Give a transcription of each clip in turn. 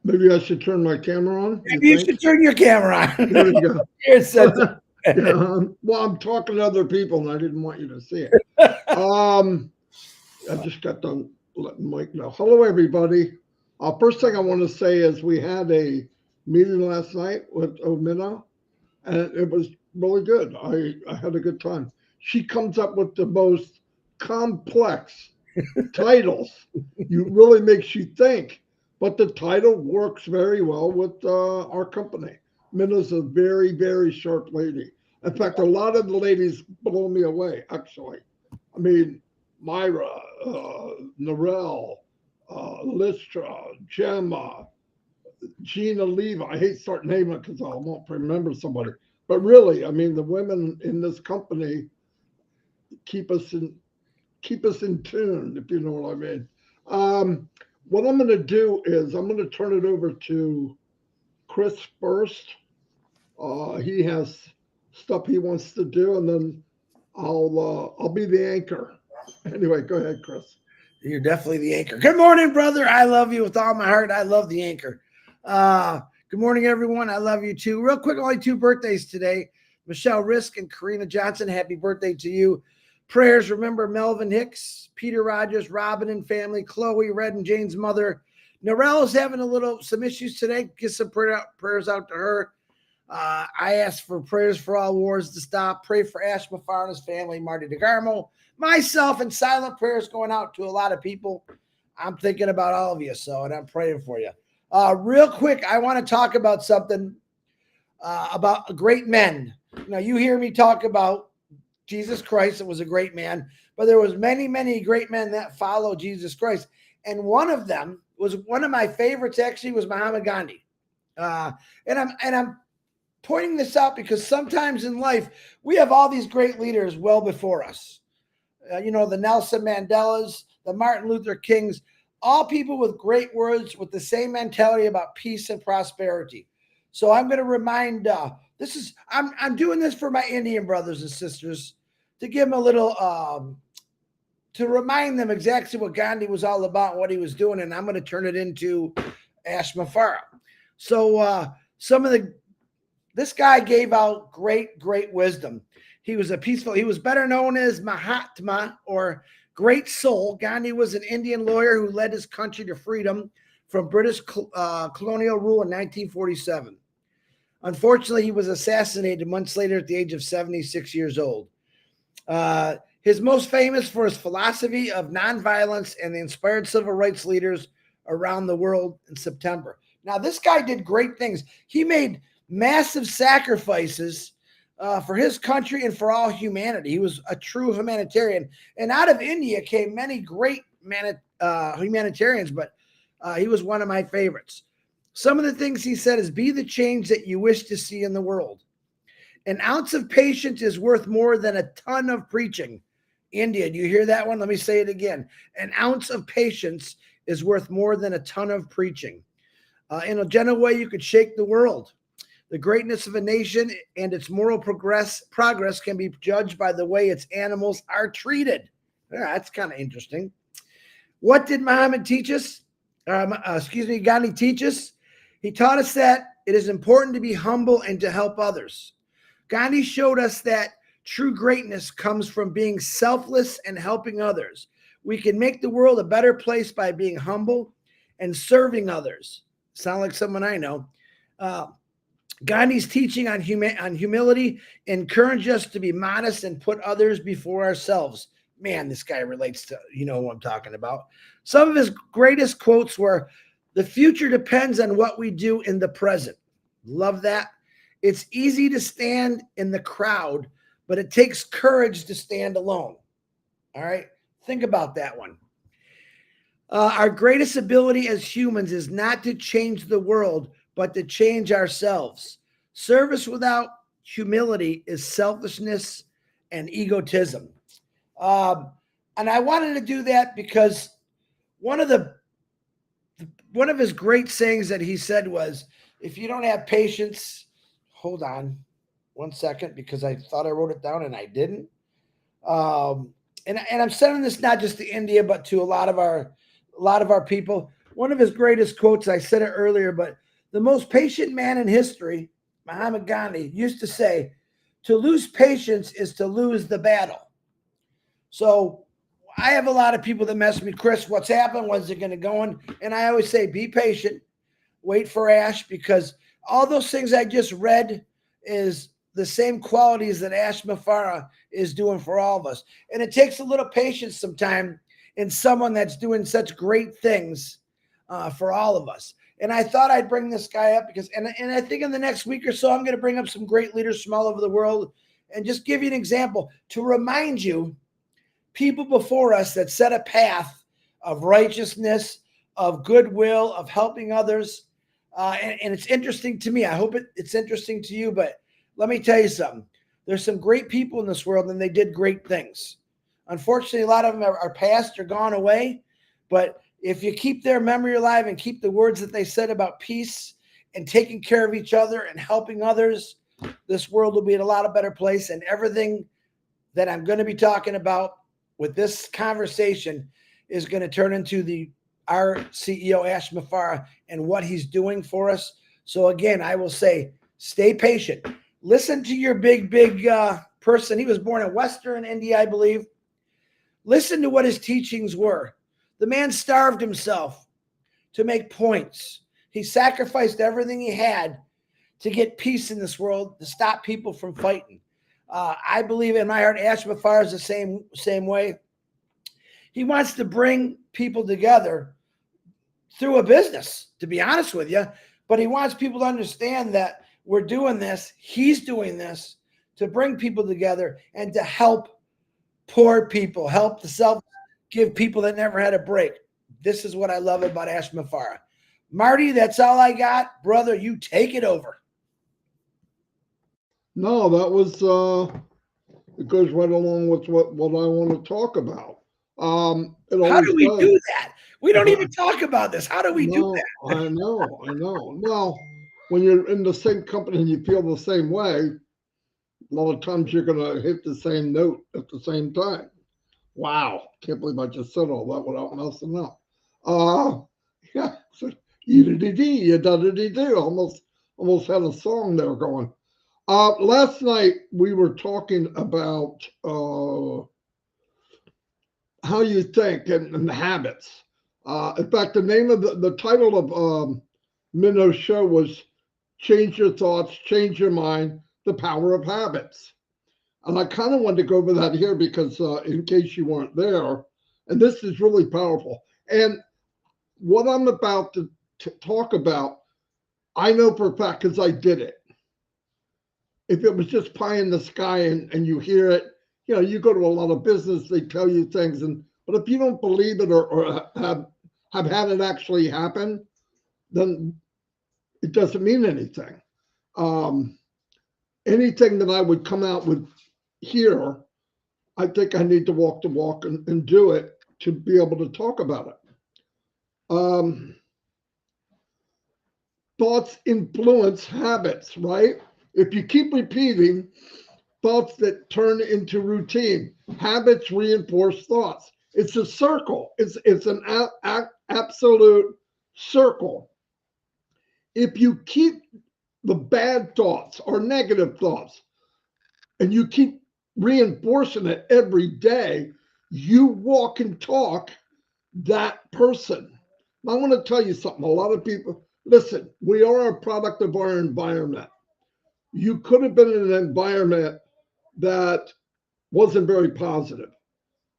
Maybe I should turn my camera on. Maybe you should turn your camera on. There you go. You're sensitive. Yeah, well, I'm talking to other people, and I didn't want you to see it. I just got done letting Mike know. Hello, everybody. First thing I want to say is we had a meeting last night with Omina, and it was really good. I had a good time. She comes up with the most complex titles. You really makes you think, but the title works very well with our company. Minna's a very, very sharp lady. In fact, a lot of the ladies blow me away, actually. I mean, Myra, Narelle, Lystra, Gemma, Gina Leva. I hate starting naming because I won't remember somebody. But really, I mean, the women in this company keep us in tune, if you know what I mean. What I'm going to do is I'm going to turn it over to Chris first. He has stuff he wants to do, and then I'll be the anchor. Anyway, go ahead, Chris. You're definitely the anchor. Good morning, brother. I love you with all my heart. I love the anchor. Good morning, everyone. I love you too. Real quick, only 2 birthdays today. Michelle Risk and Karina Johnson. Happy birthday to you. Prayers, remember Melvin Hicks, Peter Rogers, Robin and family, Chloe, Red and Jane's mother. Narelle is having some issues today. Get some prayers out to her. I ask for prayers for all wars to stop. Pray for Ash Mafar and his family, Marty DeGarmo, myself, and silent prayers going out to a lot of people. I'm thinking about all of you, and I'm praying for you. Real quick, I want to talk about something about great men. Now, you hear me talk about Jesus Christ. It was a great man, but there was many, many great men that follow Jesus Christ. And one of them was one of my favorites, actually, was Mahatma Gandhi. And I'm pointing this out because sometimes in life, we have all these great leaders well before us. The Nelson Mandelas, the Martin Luther Kings, all people with great words with the same mentality about peace and prosperity. So I'm going to remind, I'm doing this for my Indian brothers and sisters to give them a little, to remind them exactly what Gandhi was all about, what he was doing. And I'm going to turn it into Ash Mafara. So this guy gave out great, great wisdom. He was he was better known as Mahatma, or Great Soul. Gandhi was an Indian lawyer who led his country to freedom from British colonial rule in 1947. Unfortunately, he was assassinated months later at the age of 76 years old. He's most famous for his philosophy of nonviolence and the inspired civil rights leaders around the world in September. Now, this guy did great things. He made massive sacrifices for his country and for all humanity. He was a true humanitarian. And out of India came many great humanitarians, but he was one of my favorites. Some of the things he said is, be the change that you wish to see in the world. An ounce of patience is worth more than a ton of preaching. India, do you hear that one? Let me say it again. An ounce of patience is worth more than a ton of preaching. In a gentle way, you could shake the world. The greatness of a nation and its moral progress can be judged by the way its animals are treated. Yeah, that's kind of interesting. What did Gandhi teach us? He taught us that it is important to be humble and to help others. Gandhi showed us that true greatness comes from being selfless and helping others. We can make the world a better place by being humble and serving others. Sound like someone I know. Gandhi's teaching on humility encouraged us to be modest and put others before ourselves. Man, this guy relates to, who I'm talking about. Some of his greatest quotes were, the future depends on what we do in the present. Love that. It's easy to stand in the crowd, but it takes courage to stand alone. All right. Think about that one. Our greatest ability as humans is not to change the world, but to change ourselves. Service without humility is selfishness and egotism. And I wanted to do that because one of his great sayings that he said was, if you don't have patience, hold on one second, because I thought I wrote it down and I didn't. And I'm sending this not just to India, but to a lot of our people. one of his greatest quotes, I said it earlier, but the most patient man in history, Mahatma Gandhi, used to say, to lose patience is to lose the battle. So I have a lot of people that mess with me, Chris, what's happened? When's it going to go on? And I always say, be patient, wait for Ash, because all those things I just read is the same qualities that Ash Mafara is doing for all of us. And it takes a little patience sometimes in someone that's doing such great things for all of us. And I thought I'd bring this guy up because, and I think in the next week or so, I'm going to bring up some great leaders from all over the world and just give you an example to remind you, people before us that set a path of righteousness, of goodwill, of helping others. And it's interesting to me. I hope it's interesting to you, but let me tell you something. There's some great people in this world and they did great things. Unfortunately, a lot of them are past or gone away, but if you keep their memory alive and keep the words that they said about peace and taking care of each other and helping others, this world will be in a lot of better place. And everything that I'm going to be talking about with this conversation is going to turn into our CEO, Ash Mafara, and what he's doing for us. So again, I will say, stay patient. Listen to your big person. He was born in Western India, I believe. Listen to what his teachings were. The man starved himself to make points. He sacrificed everything he had to get peace in this world, to stop people from fighting. I believe in my heart, Ash Mafara is the same way. He wants to bring people together through a business, to be honest with you, but he wants people to understand that we're doing this, he's doing this to bring people together and to help poor people, help the self, give people that never had a break. This is what I love about Ash Mafara. Marty, that's all I got. Brother, you take it over. No, that was it goes right along with what I want to talk about. It How do we does. do that? We don't even talk about this. How do we do that? I know. Well, when you're in the same company and you feel the same way, a lot of times you're going to hit the same note at the same time. Wow, can't believe I just said all that without messing up. Yeah, so you da-da-dee-dee, almost had a song there going. Last night we were talking about how you think and habits. In fact, the name of the title of Minno's show was "Change Your Thoughts, Change Your Mind: The Power of Habits." And I kind of wanted to go over that here because in case you weren't there, and this is really powerful. And what I'm about to talk about, I know for a fact because I did it. If it was just pie in the sky and you hear it, you go to a lot of business, they tell you things, but if you don't believe it or have had it actually happen, then it doesn't mean anything. Anything that I would come out with here, I think I need to walk the walk and do it to be able to talk about it. Thoughts influence habits, right? If you keep repeating thoughts that turn into routine, habits reinforce thoughts. It's a circle. It's an absolute circle. If you keep the bad thoughts or negative thoughts and you keep reinforcing it every day, you walk and talk that person. I want to tell you something. A lot of people, listen, we are a product of our environment. You could have been in an environment that wasn't very positive.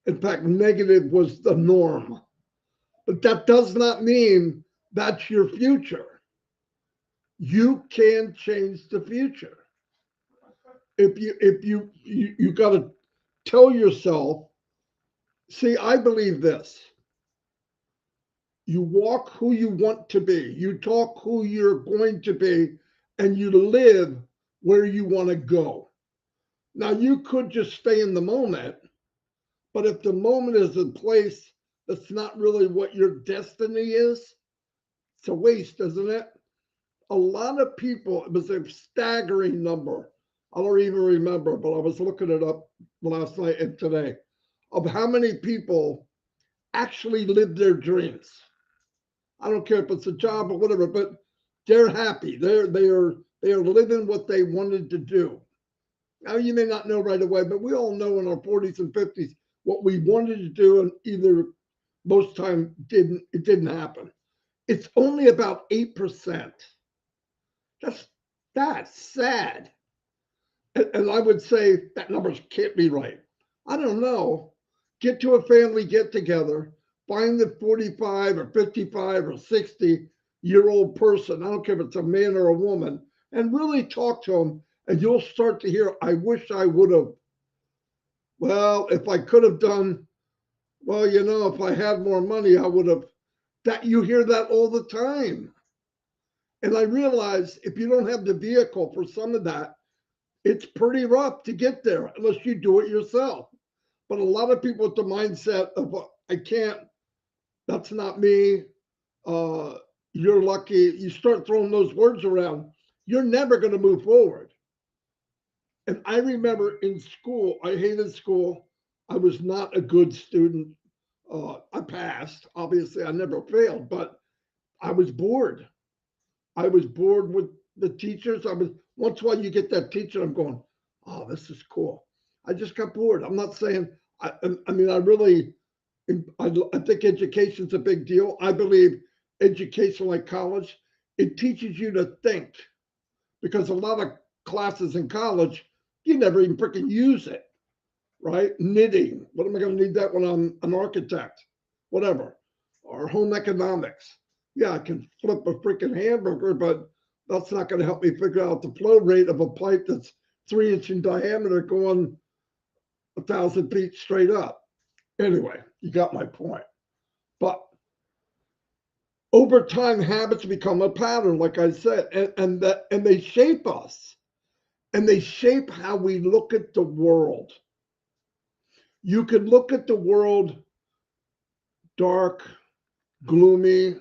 In fact, negative was the norm. But that does not mean that's your future. You can change the future. If you got to tell yourself, see, I believe this. You walk who you want to be. You talk who you're going to be, and you live where you want to go. Now, you could just stay in the moment, but if the moment is a place that's not really what your destiny is, it's a waste, isn't it? A lot of people, it was a staggering number. I don't even remember, but I was looking it up last night and today of how many people actually live their dreams. I don't care if it's a job or whatever, but they're happy. They are living what they wanted to do. Now you may not know right away, but we all know in our 40s and 50s what we wanted to do, and either most time didn't happen. It's only about 8%. That's sad. And I would say that number can't be right. I don't know. Get to a family get together, find the 45 or 55 or 60-year-old person. I don't care if it's a man or a woman, and really talk to them. And you'll start to hear, I wish I would have. Well, if I could have done, well, if I had more money, I would have. That you hear that all the time. And I realize if you don't have the vehicle for some of that, it's pretty rough to get there unless you do it yourself. But a lot of people with the mindset of, I can't, that's not me, you're lucky, you start throwing those words around, you're never going to move forward. And I remember in school, I hated school. I was not a good student. I passed. Obviously, I never failed, but I was bored. I was bored with the teachers. Once in a while you get that teacher, I'm going, oh, this is cool. I just got bored. I'm not saying, I mean, I think education's a big deal. I believe education, like college, it teaches you to think, because a lot of classes in college, you never even freaking use it, right? Knitting. What am I going to need that when I'm an architect? Whatever. Or home economics. Yeah, I can flip a freaking hamburger, but that's not going to help me figure out the flow rate of a pipe that's 3-inch in diameter going 1,000 feet straight up. Anyway, you got my point. But over time, habits become a pattern, like I said, and they shape us, and they shape how we look at the world. You can look at the world dark, gloomy,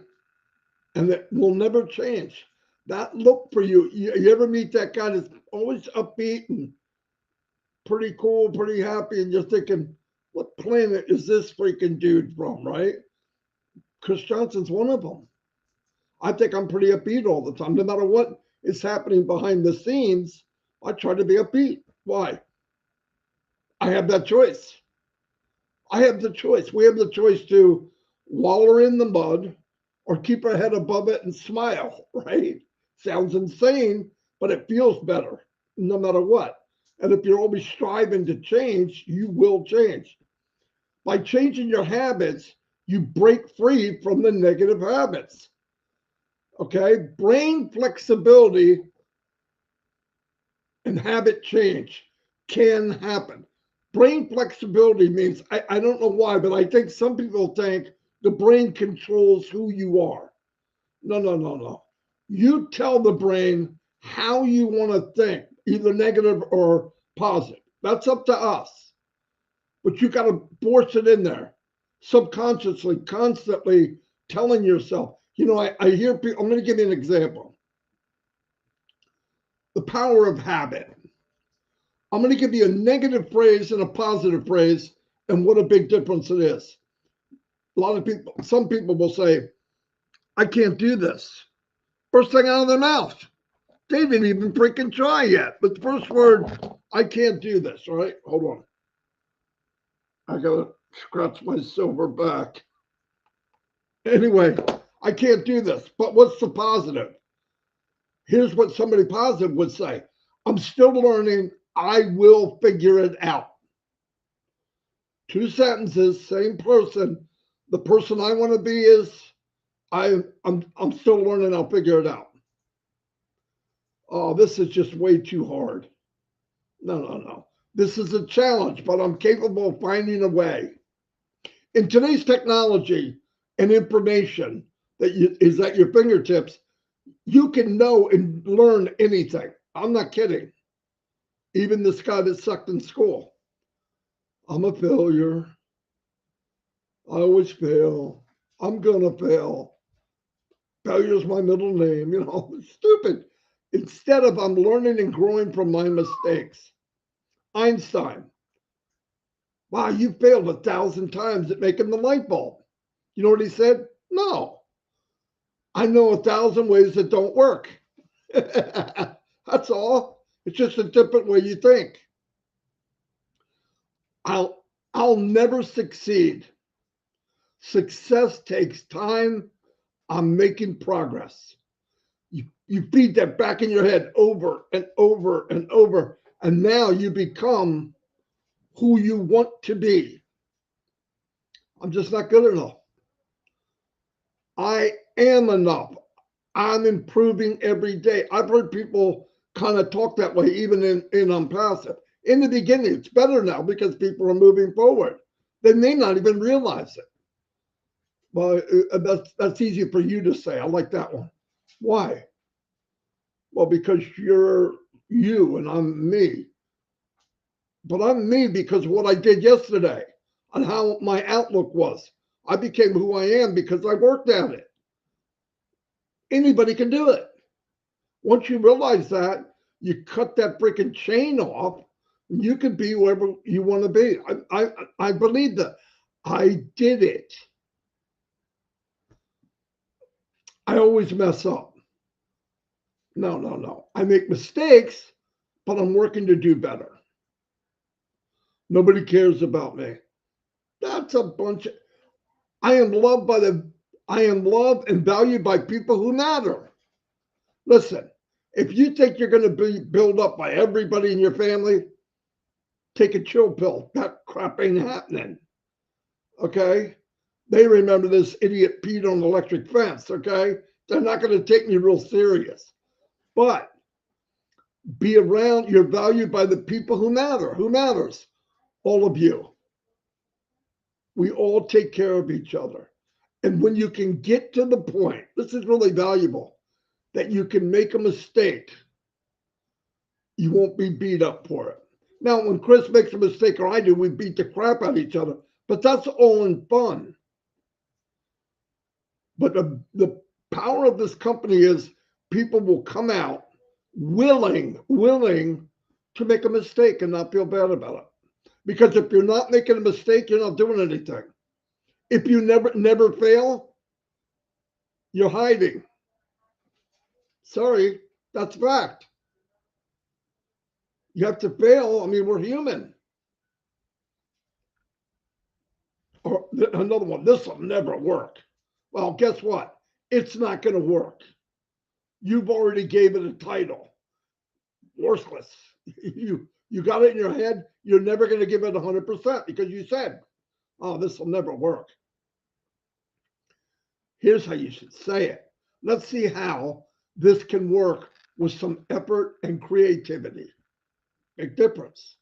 and it will never change. That look for you. You ever meet that guy that's always upbeat and pretty cool, pretty happy, and you're thinking, what planet is this freaking dude from, right? Chris Johnson's one of them. I think I'm pretty upbeat all the time. No matter what is happening behind the scenes, I try to be upbeat. Why? I have that choice. I have the choice. We have the choice to wallow in the mud or keep our head above it and smile, right? Sounds insane, but it feels better no matter what. And if you're always striving to change, you will change. By changing your habits, you break free from the negative habits. Okay? Brain flexibility and habit change can happen. Brain flexibility means, I don't know why, but I think some people think the brain controls who you are. No, no, no, no. You tell the brain how you want to think, either negative or positive. That's up to us. But you got to force it in there subconsciously, constantly telling yourself. I hear people, I'm going to give you an example. The power of habit. I'm going to give you a negative phrase and a positive phrase, and what a big difference it is. A lot of people, some people will say, I can't do this. First thing out of their mouth. They didn't even freaking try yet. But the first word, I can't do this. All right, hold on. I got to scratch my silver back. Anyway, I can't do this. But what's the positive? Here's what somebody positive would say. I'm still learning. I will figure it out. 2 sentences, same person. The person I want to be is, I'm still learning. I'll figure it out. Oh, this is just way too hard. No, no, no. This is a challenge, but I'm capable of finding a way. In today's technology and information that is at your fingertips, you can know and learn anything. I'm not kidding. Even this guy that sucked in school. I'm a failure. I always fail. I'm gonna fail. Failure's my middle name. Stupid. Instead of I'm learning and growing from my mistakes. Einstein. Wow, you failed 1,000 times at making the light bulb. You know what he said? No. I know 1,000 ways that don't work. That's all. It's just a different way you think. I'll never succeed. Success takes time. I'm making progress. You feed that back in your head over and over and over. And now you become who you want to be. I'm just not good enough. I am enough. I'm improving every day. I've heard people kind of talk that way, even in ONPASSIVE. In the beginning, it's better now because people are moving forward. They may not even realize it. Well, that's easy for you to say. I like that one. Why? Well, because you're you and I'm me. But I'm me because of what I did yesterday and how my outlook was. I became who I am because I worked at it. Anybody can do it. Once you realize that, you cut that freaking chain off, and you can be whoever you want to be. I believe that. I did it. I always mess up. No. I make mistakes, but I'm working to do better. Nobody cares about me. That's a bunch of, I am loved and valued by people who matter. Listen, if you think you're going to be built up by everybody in your family, take a chill pill. That crap ain't happening. Okay? They remember this idiot peed on the electric fence. Okay? They're not going to take me real serious. But be around, you're valued by the people who matter. Who matters? All of you. We all take care of each other. And when you can get to the point, this is really valuable, that you can make a mistake, you won't be beat up for it. Now, when Chris makes a mistake or I do, we beat the crap out of each other, but that's all in fun. But the power of this company is people will come out willing to make a mistake and not feel bad about it. Because if you're not making a mistake, you're not doing anything. If you never fail, you're hiding. Sorry, that's fact. You have to fail. I mean, we're human. Or another one, this will never work. Well, guess what? It's not going to work. You've already gave it a title. Worthless. You got it in your head. You're never going to give it 100% because you said, oh, this will never work. Here's how you should say it. Let's see how this can work with some effort and creativity. Big difference.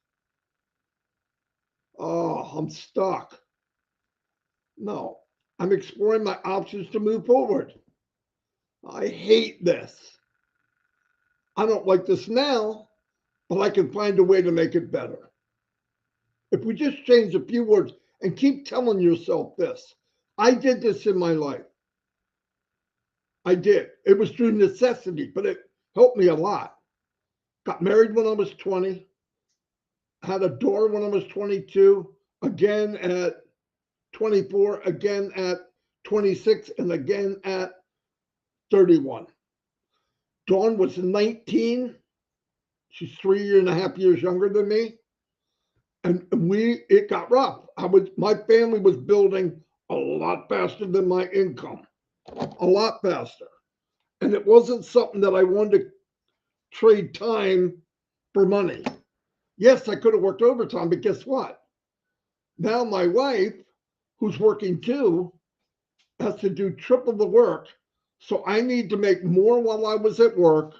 Oh, I'm stuck. No, I'm exploring my options to move forward. I hate this. I don't like this now, but I can find a way to make it better. If we just change a few words and keep telling yourself this, I did this in my life. I did. It was through necessity, but it helped me a lot. Got married when I was 20, had a daughter when I was 22, again at 24, again at 26, and again at 31. Dawn was 19. She's 3.5 years younger than me. And it got rough. My family was building a lot faster than my income, a lot faster. And it wasn't something that I wanted to trade time for money. Yes, I could have worked overtime, but guess what? Now my wife, who's working too, has to do triple the work. So I need to make more while I was at work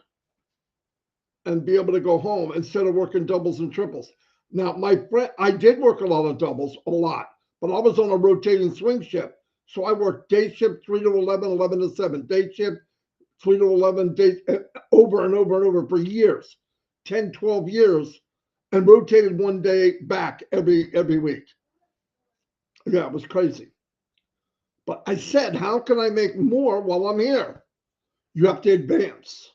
and be able to go home instead of working doubles and triples. Now, my friend, I did work a lot of doubles, a lot, but I was on a rotating swing shift. So I worked day shift 3 to 11, 11 to 7, day shift 3 to 11, over and over and over for years, 10, 12 years, and rotated one day back every week. Yeah, it was crazy. But I said, how can I make more while I'm here? You have to advance.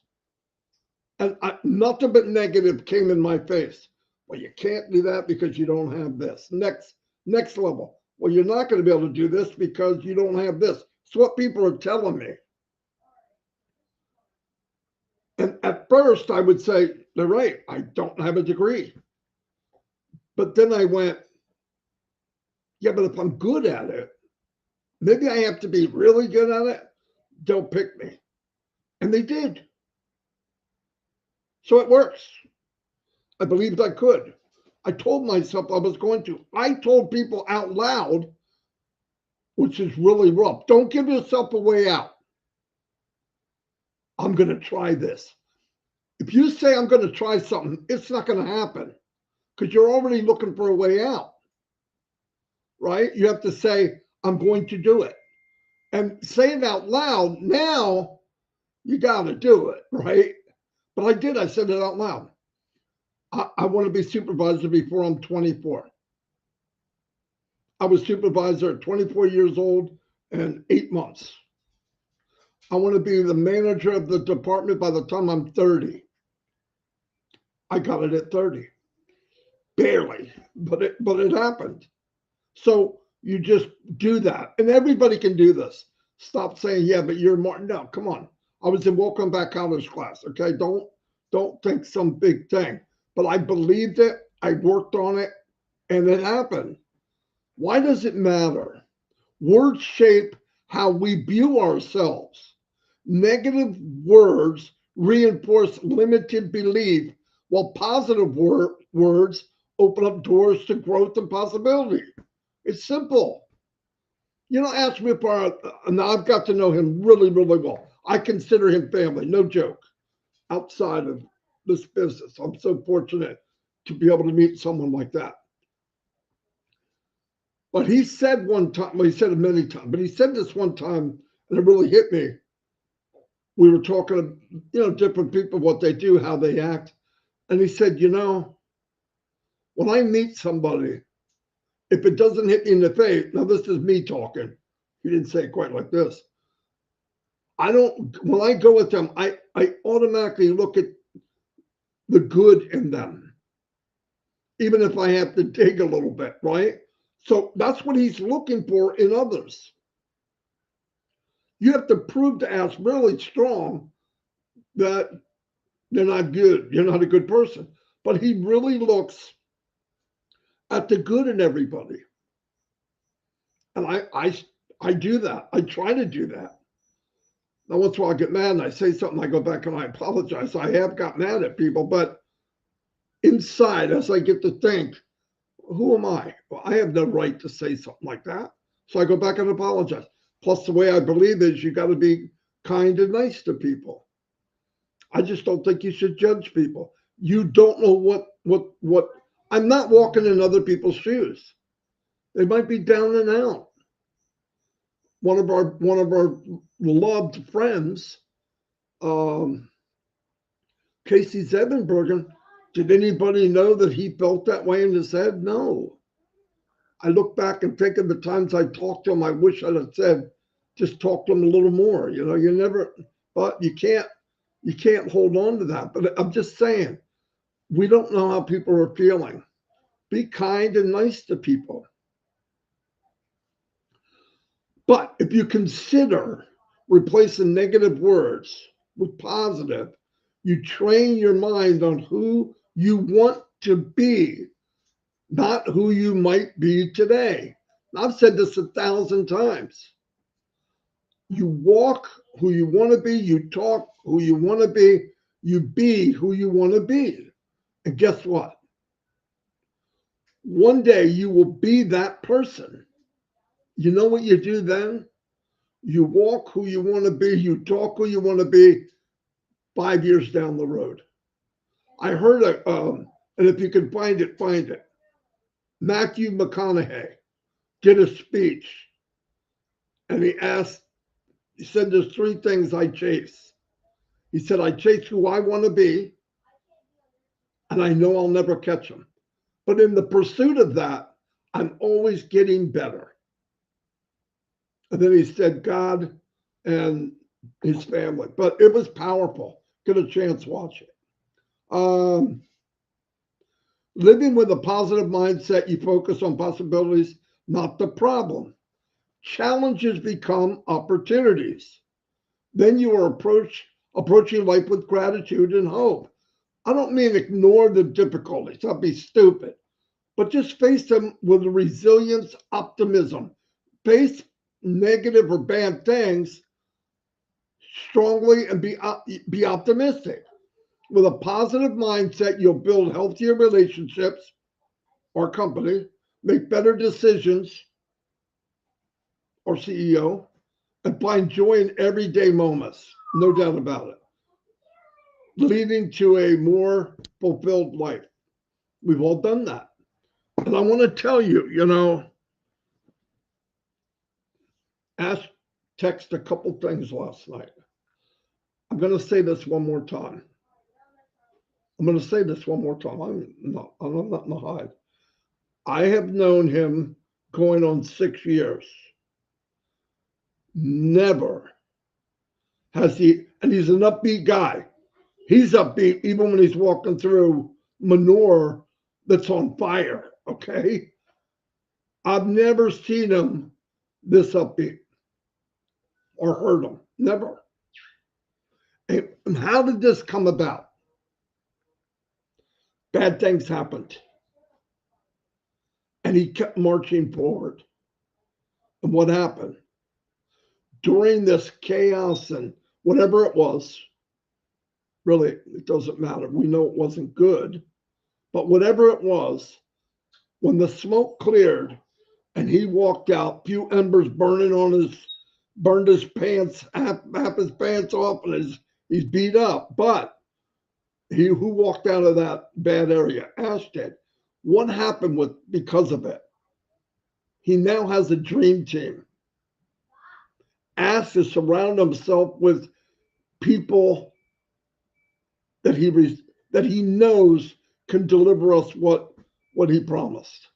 And nothing but negative came in my face. Well, you can't do that because you don't have this. Next level. Well, you're not going to be able to do this because you don't have this. It's what people are telling me. And at first I would say, they're right, I don't have a degree. But then I went, yeah, but if I'm good at it, maybe I have to be really good at it. They'll pick me. And they did. So it works. I believed I could. I told myself I was going to. I told people out loud, which is really rough. Don't give yourself a way out. I'm going to try this. If you say I'm going to try something, it's not going to happen because you're already looking for a way out, right? You have to say, I'm going to do it. And say it out loud. Now you got to do it, right? But I did. I said it out loud. I want to be supervisor before I'm 24. I was supervisor at 24 years old and 8 months. I want to be the manager of the department by the time I'm 30. I got it at 30. Barely, but it happened. So you just do that. And everybody can do this. Stop saying, yeah, but you're Martin. No, come on. I was in Welcome Back College class. Okay. Don't think some big thing. But I believed it. I worked on it and it happened. Why does it matter? Words shape how we view ourselves. Negative words reinforce limited belief, while positive words open up doors to growth and possibility. It's simple. You know, ask me for, now I've got to know him really, really well. I consider him family, no joke, outside of this business. I'm so fortunate to be able to meet someone like that. But he said one time, well, he said it many times, but he said this one time, and it really hit me. We were talking, different people, what they do, how they act. And he said, when I meet somebody, if it doesn't hit me in the face, now this is me talking. He didn't say it quite like this. When I go with them, I automatically look at the good in them, even if I have to dig a little bit, right? So that's what he's looking for in others. You have to prove to us really strong that they're not good. You're not a good person. But he really looks at the good in everybody. And I do that. I try to do that. Now, once in a while I get mad and I say something, I go back and I apologize. I have got mad at people, but inside, as I get to think, who am I? Well, I have no right to say something like that. So I go back and apologize. Plus, the way I believe is you got to be kind and nice to people. I just don't think you should judge people. You don't know what. I'm not walking in other people's shoes. They might be down and out. One of our loved friends, Casey Zebenbergen, did anybody know that he felt that way in his head? No. I look back and think of the times I talked to him. I wish I'd have said, just talk to him a little more. You never, but you can't hold on to that. But I'm just saying, we don't know how people are feeling. Be kind and nice to people. But if you consider replacing negative words with positive, you train your mind on who you want to be, not who you might be today. I've said this 1,000 times. You walk who you want to be, you talk who you want to be who you want to be. And guess what? One day you will be that person. You know what you do then? You walk who you want to be, you talk who you want to be 5 years down the road. I heard and if you can find it, find it. Matthew McConaughey did a speech and he said, there's 3 things I chase. He said, I chase who I want to be, and I know I'll never catch them. But in the pursuit of that, I'm always getting better. And then he said, God and his family. But it was powerful. Get a chance, watch it. Living with a positive mindset, you focus on possibilities, not the problem. Challenges become opportunities. Then you are approached approaching life with gratitude and hope. I don't mean ignore the difficulties, that'd be stupid, but just face them with resilience, optimism. Face negative or bad things strongly and be optimistic. With a positive mindset, you'll build healthier relationships or company, make better decisions or CEO, and find joy in everyday moments. No doubt about it. Leading to a more fulfilled life. We've all done that. And I want to tell you, Ash texted a couple things last night. I'm going to say this one more time. I'm not in a hide. I have known him going on 6 years. Never has he, and he's an upbeat guy. He's upbeat even when he's walking through manure that's on fire, okay? I've never seen him this upbeat or heard him, never. And how did this come about? Bad things happened. And he kept marching forward. And what happened? During this chaos and whatever it was, really, it doesn't matter. We know it wasn't good. But whatever it was, when the smoke cleared and he walked out, few embers burning on burned his pants, half his pants off, and he's beat up. But he who walked out of that bad area, Ash did. What happened because of it? He now has a dream team. Ash to surround himself with people that he knows can deliver us what he promised.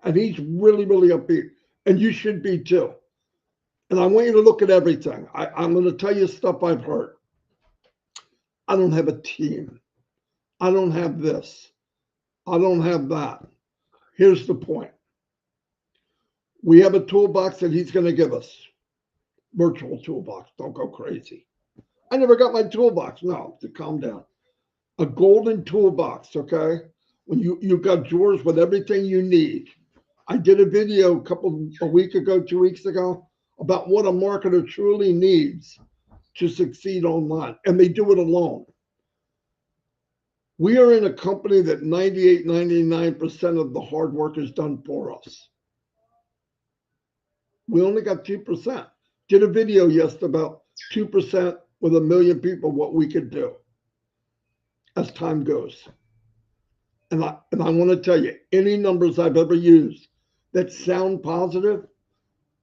And he's really, really upbeat. And you should be too. And I want you to look at everything. I'm going to tell you stuff I've heard. I don't have a team. I don't have this. I don't have that. Here's the point. We have a toolbox that he's going to give us. Virtual toolbox. Don't go crazy. I never got my toolbox. No, to calm down. A golden toolbox, okay? When you got yours with everything you need. I did a video a week ago, 2 weeks ago, about what a marketer truly needs to succeed online. And they do it alone. We are in a company that 98, 99% of the hard work is done for us. We only got 2%. Did a video yesterday about 2% with 1 million people, what we could do as time goes. And I want to tell you, any numbers I've ever used that sound positive,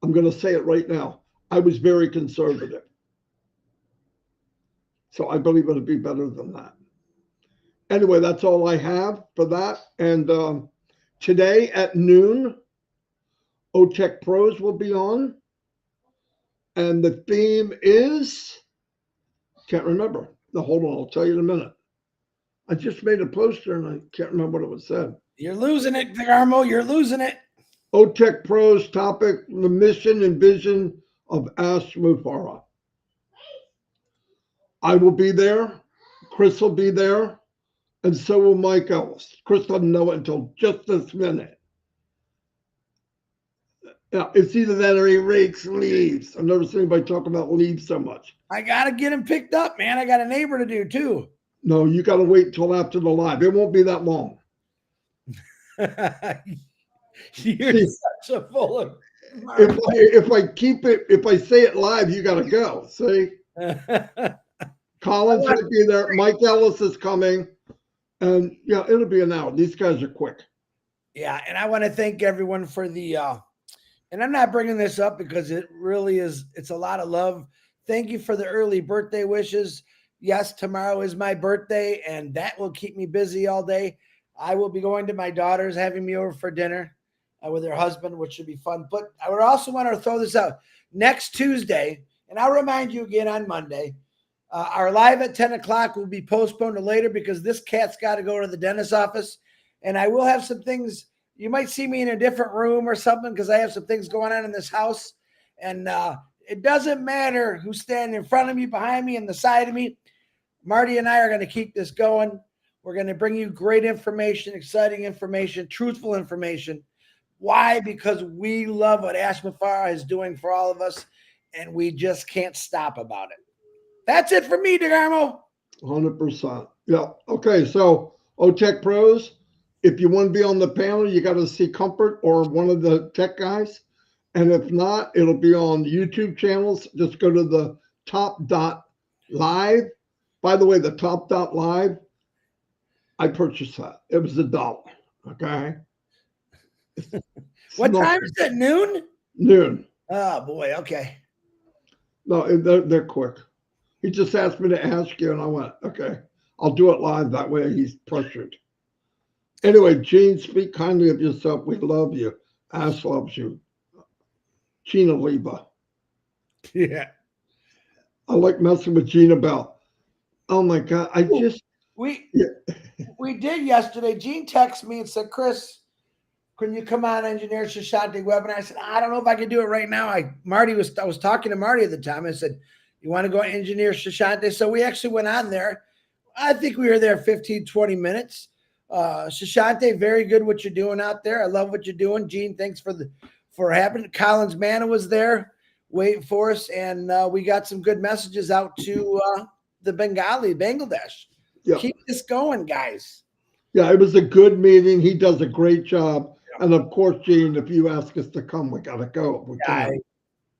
I'm going to say it right now. I was very conservative. So I believe it'll be better than that. Anyway, that's all I have for that. And today at noon, OTech Pros will be on. And the theme is, can't remember. No, hold on, I'll tell you in a minute. I just made a poster and I can't remember what it was said. You're losing it, Garmo. You're losing it. OTech Pros topic, the mission and vision of Ash Mufara. I will be there. Chris will be there. And so will Mike Ellis. Chris doesn't know it until just this minute. Now, it's either that or he rakes leaves. I've never seen anybody talk about leaves so much. I got to get him picked up, man. I got a neighbor to do too. No, you got to wait until after the live. It won't be that long. You're such a full of. If I say it live, you got to go. See? Collins will be there. Mike Ellis is coming. And yeah, it'll be an hour. These guys are quick. Yeah. And I want to thank everyone for and I'm not bringing this up because it really is, it's a lot of love. Thank you for the early birthday wishes. Yes, tomorrow is my birthday and that will keep me busy all day. I will be going to my daughter's, having me over for dinner with her husband, which should be fun. But I would also want to throw this out. Next Tuesday, and I'll remind you again on Monday, our live at 10 o'clock will be postponed to later because this cat's got to go to the dentist's office. And I will have some things. You might see me in a different room or something because I have some things going on in this house. And It doesn't matter who's standing in front of me, behind me, and the side of me. Marty and I are going to keep this going. We're going to bring you great information, exciting information, truthful information. Why? Because we love what Amplify is doing for all of us, and we just can't stop about it. That's it for me, DeGarmo. 100%. Yeah. Okay. So OTech Pros, if you want to be on the panel, you got to see Comfort or one of the tech guys. And if not, it'll be on YouTube channels. Just go to the top.live. By the way, the top.live, I purchased that. It was $1. Okay. What time is it? Noon? Noon. Oh, boy. Okay. No, they're quick. He just asked me to ask you, and I went, okay, I'll do it live. That way he's pressured. Anyway, Gene, speak kindly of yourself. We love you. Ash loves you. Gina Leva. Yeah. I like messing with Gene about, oh my God, We did yesterday. Gene texted me and said, Chris, can you come on Engineer Shashante webinar? I said, I don't know if I can do it right now. I was talking to Marty at the time. I said, you want to go Engineer Shashante? So we actually went on there. I think we were there 15, 20 minutes. Shashante, very good what you're doing out there. I love what you're doing. Gene, thanks for having. Collins Manna was there waiting for us, and we got some good messages out to the Bangladesh. Yeah. Keep this going, guys. Yeah, it was a good meeting. He does a great job. Yeah. And of course, Gene, if you ask us to come, we got to go.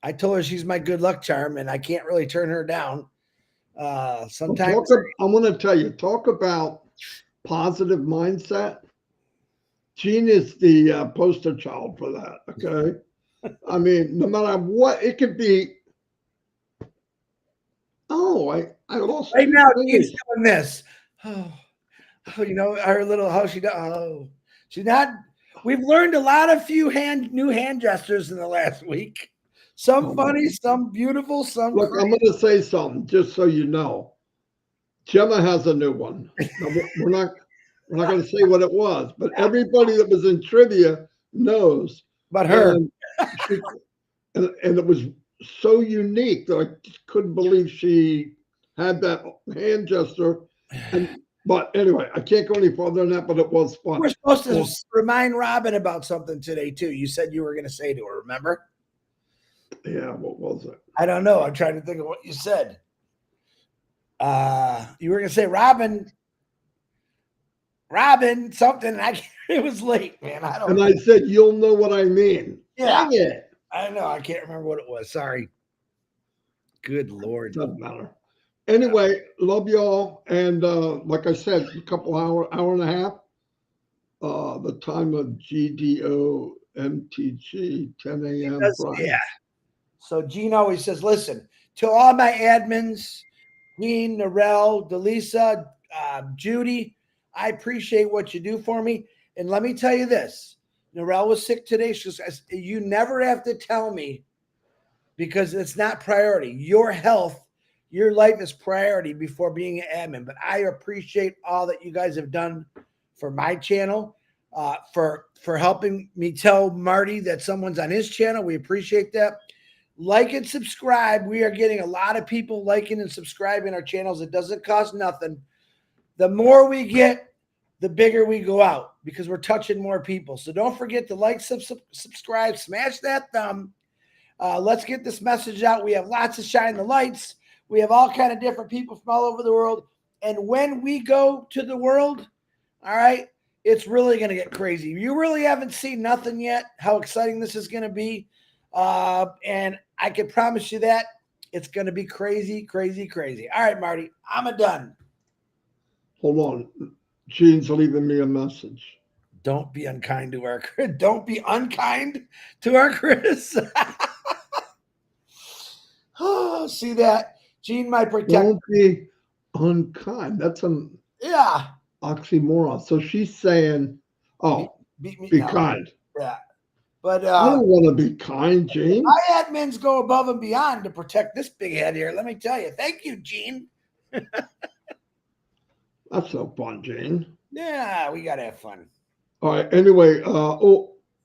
I told her she's my good luck charm, and I can't really turn her down. Sometimes I want to tell you, talk about positive mindset. Gene is the poster child for that. Okay. I mean, no matter what, it could be. Oh, I lost. Right now, Gene's doing this. Oh, you know, her little, how she does. Oh, she's not. We've learned a lot of new hand gestures in the last week. Some funny, some beautiful, some. Look, crazy. I'm going to say something just so you know. Gemma has a new one. Now, we're not going to say what it was, but everybody that was in trivia knows. But her. And it was so unique that I couldn't believe she had that hand gesture. But anyway, I can't go any further than that, but it was fun. We're supposed to remind Robin about something today, too. You said you were going to say to her, remember? Yeah, what was it? I don't know. I'm trying to think of what you said. You were going to say Robin, something. It was late, man. I said, you'll know what I mean. Yeah. Dang it. I know. I can't remember what it was. Sorry. Good Lord. Doesn't matter. Anyway, love y'all. And like I said, a couple hour and a half. The time of GDO MTG, 10 a.m. Yeah. So Gene always says, listen, to all my admins, Gene, Narelle, Delisa, Judy, I appreciate what you do for me. And let me tell you this. Narelle was sick today. She says, you never have to tell me because it's not priority. Your health, your life is priority before being an admin. But I appreciate all that you guys have done for my channel, for helping me tell Marty that someone's on his channel. We appreciate that. Like and subscribe. We are getting a lot of people liking and subscribing our channels. It doesn't cost nothing. The more we get, the bigger we go out because we're touching more people. So don't forget to like, subscribe, smash that thumb. Let's get this message out. We have lots of shine the lights. We have all kind of different people from all over the world. And when we go to the world, all right, it's really going to get crazy. You really haven't seen nothing yet, how exciting this is going to be. And I can promise you that it's going to be crazy, crazy, crazy. All right, Marty, I'm done. Hold on. Gene's leaving me a message. Don't be unkind to our Chris. Don't be unkind to our Chris. Oh, see that? Gene might protect. Don't be unkind. That's an oxymoron. So she's saying, be kind. Yeah. But I don't want to be kind, Gene. My admins go above and beyond to protect this big head here. Let me tell you. Thank you, Gene. That's so fun, Gene. Yeah, we got to have fun. All right. Anyway,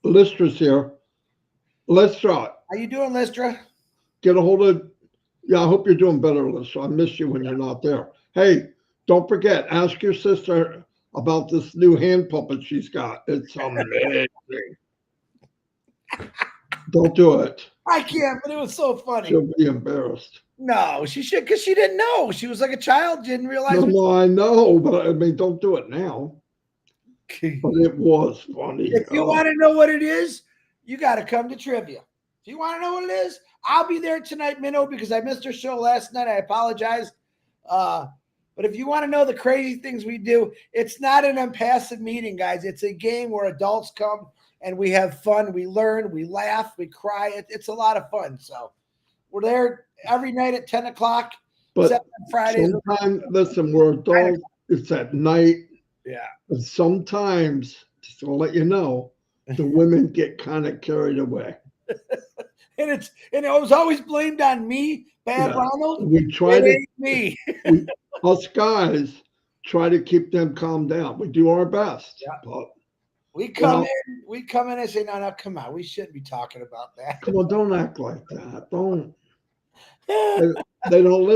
Lystra's here. Lystra. How you doing, Lystra? get a hold of. Yeah, I hope you're doing better, Alyssa. I miss you when you're not there. Hey, don't forget, ask your sister about this new hand puppet she's got. It's amazing. Don't do it. I can't, but it was so funny. She'll be embarrassed. No, she should, because she didn't know. She was like a child, didn't realize. No, I know, but I mean, don't do it now. But it was funny. If you want to know what it is, you got to come to trivia. If you want to know what it is, I'll be there tonight, Minnow, because I missed your show last night. I apologize. But if you want to know the crazy things we do, it's not an impassive meeting, guys. It's a game where adults come and we have fun. We learn, we laugh, we cry. It's a lot of fun. So we're there every night at 10 o'clock. But Fridays. sometimes, listen, we're adults. It's at night. Yeah. And sometimes, just to let you know, the women get kind of carried away. And it was always blamed on me, Bad Ronald. We try it to ain't me. us guys try to keep them calmed down. We do our best. Yeah. But we come in and say, no, come on. We shouldn't be talking about that. Come on, don't act like that. Don't. They don't listen.